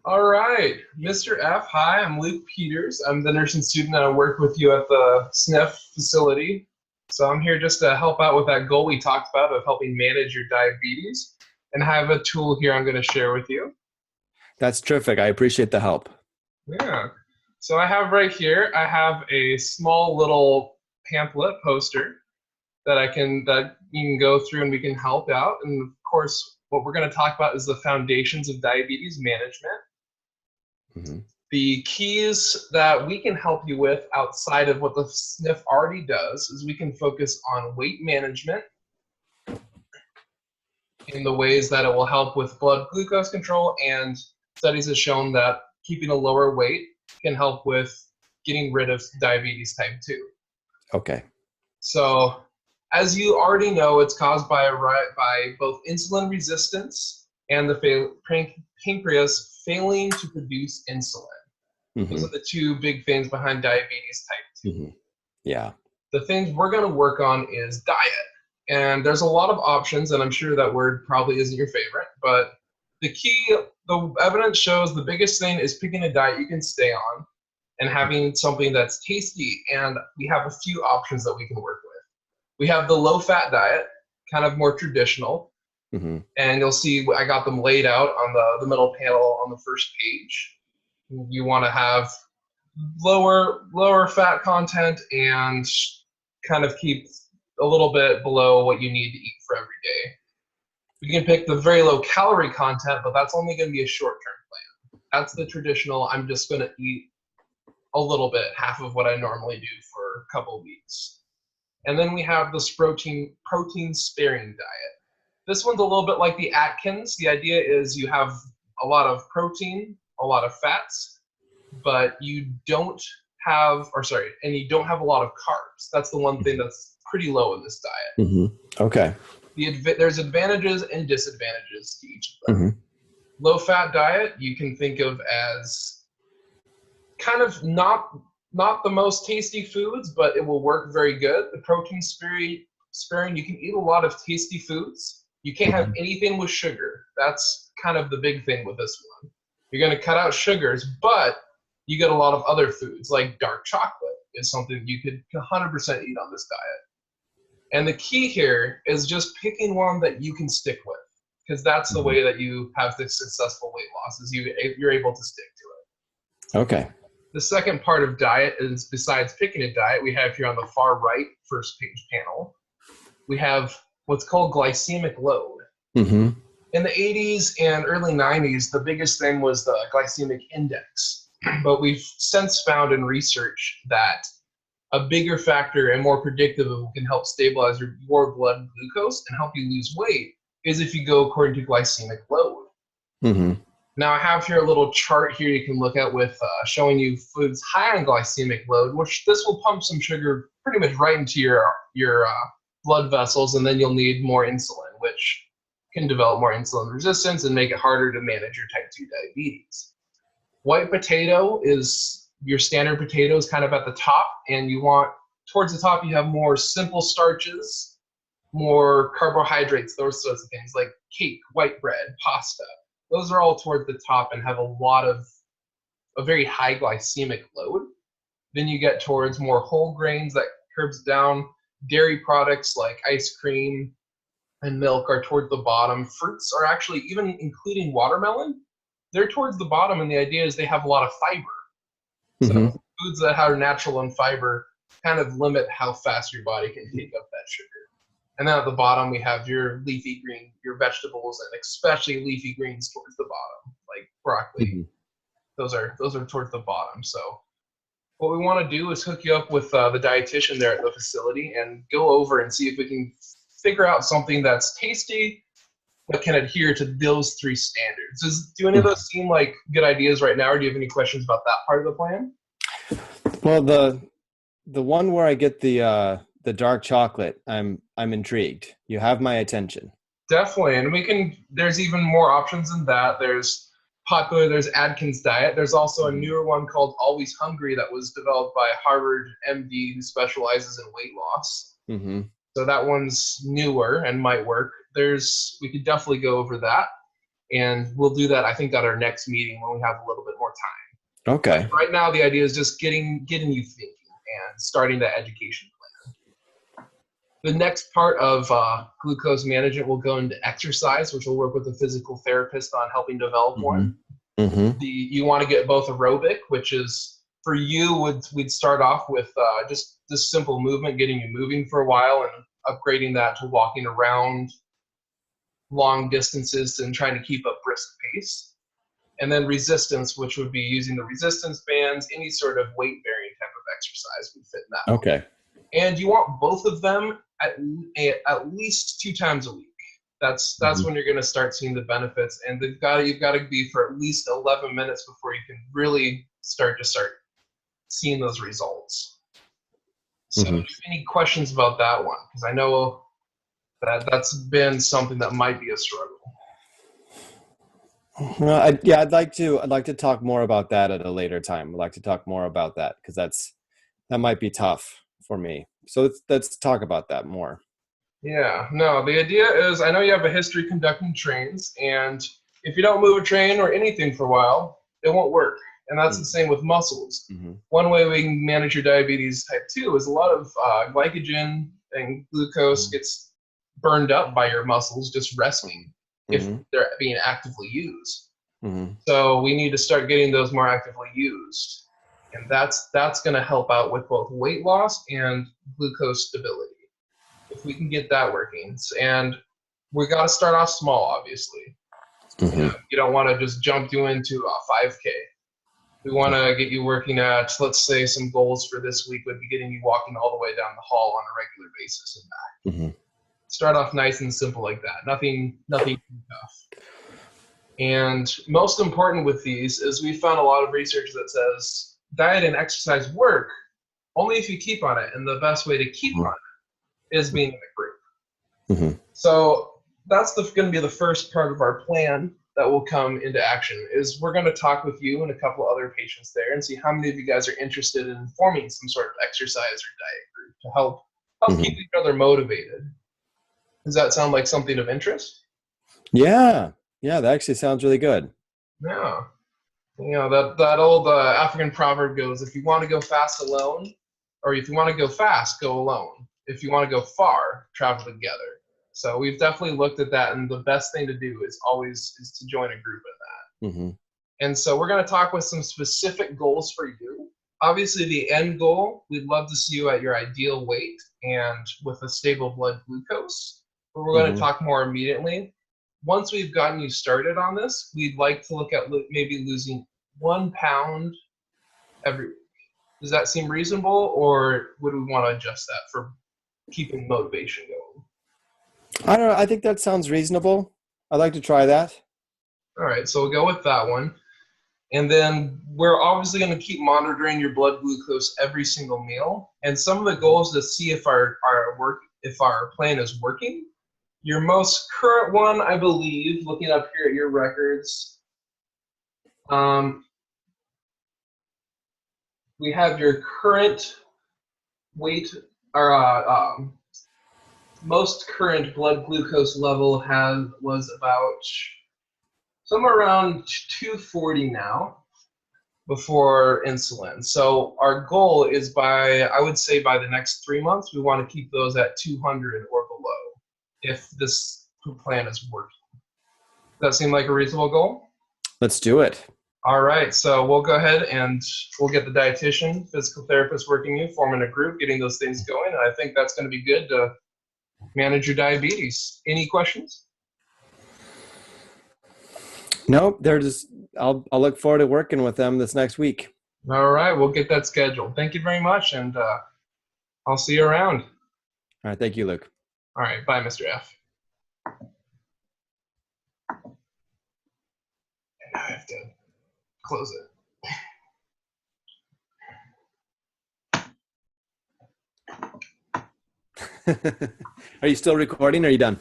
All right, Mr. F. Hi, I'm Luke Peters. I'm the nursing student and I work with you at the SNF facility. So I'm here just to help out with that goal we talked about of helping manage your diabetes. And I have a tool here I'm going to share with you. That's terrific. I appreciate the help. Yeah. So I have right here, I have a small little pamphlet poster that you can go through and we can help out. And of course, what we're going to talk about is the foundations of diabetes management. hmm The keys that we can help you with outside of what the SNF already does is we can focus on weight management in the ways that it will help with blood glucose control, and studies have shown that keeping a lower weight can help with getting rid of diabetes type 2. Okay. So, as you already know, it's caused by both insulin resistance and the pancreas failing to produce insulin. Those hmm are the two big things behind diabetes type 2. hmm Yeah. The things we're going to work on is diet. And there's a lot of options, and I'm sure that word probably isn't your favorite, but the evidence shows the biggest thing is picking a diet you can stay on and having something that's tasty. And we have a few options that we can work with. We have the low fat diet, kind of more traditional, hmm and you'll see I got them laid out on the middle panel on the first page. You want to have lower fat content and kind of keep a little bit below what you need to eat for every day. We can pick the very low calorie content, but that's only going to be a short term plan. That's the traditional, I'm just going to eat a little bit, half of what I normally do for a couple of weeks. And then we have this protein sparing diet. This one's a little bit like the Atkins. The idea is you have a lot of protein, a lot of fats, but you don't and you don't have a lot of carbs. That's the one thing that's pretty low in this diet. hmm Okay. There's advantages and disadvantages to each of them. hmm Low fat diet you can think of as kind of not the most tasty foods, but it will work very good. The protein sparing, you can eat a lot of tasty foods. You can't have hmm anything with sugar. That's kind of the big thing with this one. You're going to cut out sugars, but you get a lot of other foods like dark chocolate is something you could 100% eat on this diet. And the key here is just picking one that you can stick with, because that's the hmm way that you have the successful weight loss is you're able to stick to it. Okay. The second part of diet is, besides picking a diet, we have here on the far right first page panel, we have what's called glycemic load. hmm In the 80s and early 90s, the biggest thing was the glycemic index. But we've since found in research that a bigger factor and more predictive of what can help stabilize your blood glucose and help you lose weight is if you go according to glycemic load. hmm Now I have here a little chart here you can look at with showing you foods high on glycemic load, which this will pump some sugar pretty much right into your blood vessels, and then you'll need more insulin, which can develop more insulin resistance and make it harder to manage your type 2 diabetes. White potato is your standard potatoes kind of at the top, and you want towards the top you have more simple starches, more carbohydrates, those sorts of things like cake, white bread, pasta. Those are all towards the top and have a very high glycemic load. Then you get towards more whole grains that curbs down. Dairy products like ice cream and milk are towards the bottom. Fruits are actually, even including watermelon, they're towards the bottom, and the idea is they have a lot of fiber. So hmm foods that are natural in fiber kind of limit how fast your body can take up that sugar. And then at the bottom we have your leafy green, your vegetables, and especially leafy greens towards the bottom, like broccoli. hmm Those are towards the bottom. So what we want to do is hook you up with the dietitian there at the facility and go over and see if we can figure out something that's tasty but can adhere to those three standards. Do any of those seem like good ideas right now, or do you have any questions about that part of the plan? Well, the one where I get the dark chocolate, I'm intrigued. You have my attention. Definitely, and there's even more options than that. There's Atkins diet. There's also a newer one called Always Hungry that was developed by a Harvard MD who specializes in weight loss. hmm So that one's newer and might work. We could definitely go over that. And we'll do that, I think, at our next meeting when we have a little bit more time. Okay. Right now, the idea is just getting you thinking and starting that education plan. The next part of glucose management will go into exercise, which will work with a physical therapist on helping develop one. You want to get both aerobic, which is for you, we'd start off with just this simple movement, getting you moving for a while and upgrading that to walking around long distances and trying to keep a brisk pace. And then resistance, which would be using the resistance bands, any sort of weight bearing type of exercise would fit in that. Okay. And you want both of them at least 2 times a week. That's when you're going to start seeing the benefits, and you've got to be for at least 11 minutes before you can really start seeing those results. So, any questions about that one? Because I know that's been something that might be a struggle. Well, I'd like to talk more about that at a later time. I'd like to talk more about that because that might be tough for me. So let's talk about that more. Yeah, no, the idea is, I know you have a history conducting trains, and if you don't move a train or anything for a while, it won't work. And that's the same with muscles. One way we can manage your diabetes type 2 is a lot of glycogen and glucose gets burned up by your muscles just resting if they're being actively used. So we need to start getting those more actively used. And that's going to help out with both weight loss and glucose stability, if we can get that working. And we got to start off small, obviously. You don't want to just jump you into a 5K. We want to get you working at, let's say, some goals for this week would be getting you walking all the way down the hall on a regular basis and back. Start off nice and simple like that. Nothing too tough. And most important with these is we found a lot of research that says diet and exercise work only if you keep on it. And the best way to keep on it is being in a group. So that's going to be the first part of our plan that will come into action. Is we're going to talk with you and a couple other patients there and see how many of you guys are interested in forming some sort of exercise or diet group to help keep each other motivated. Does that sound like something of interest? Yeah, that actually sounds really good. Yeah. You know, that old African proverb goes, if you want to go fast alone, or if you want to go fast, go alone. If you want to go far, travel together. So we've definitely looked at that, and the best thing to do is to join a group in that. And so we're going to talk with some specific goals for you. Obviously, the end goal, we'd love to see you at your ideal weight and with a stable blood glucose. But we're going to talk more immediately. Once we've gotten you started on this, we'd like to look at maybe losing 1 pound every week. Does that seem reasonable, or would we want to adjust that for keeping motivation going? I don't know. I think that sounds reasonable. I'd like to try that. All right, so we'll go with that one. And then we're obviously going to keep monitoring your blood glucose every single meal. And some of the goals to see if our plan is working. Your most current one, I believe, looking up here at your records, we have your current weight, or most current blood glucose level was about somewhere around 240 now before insulin. So our goal is I would say by the next 3 months, we want to keep those at 200 or below if this plan is working. Does that seem like a reasonable goal? Let's do it. All right, so we'll go ahead and we'll get the dietitian, physical therapist working you, forming a group, getting those things going. And I think that's going to be good to manage your diabetes. Any questions? Nope. I'll look forward to working with them this next week. All right, we'll get that scheduled. Thank you very much, and I'll see you around. All right, thank you, Luke. All right, bye, Mr. F. And now I have to close it. Are you still recording or are you done?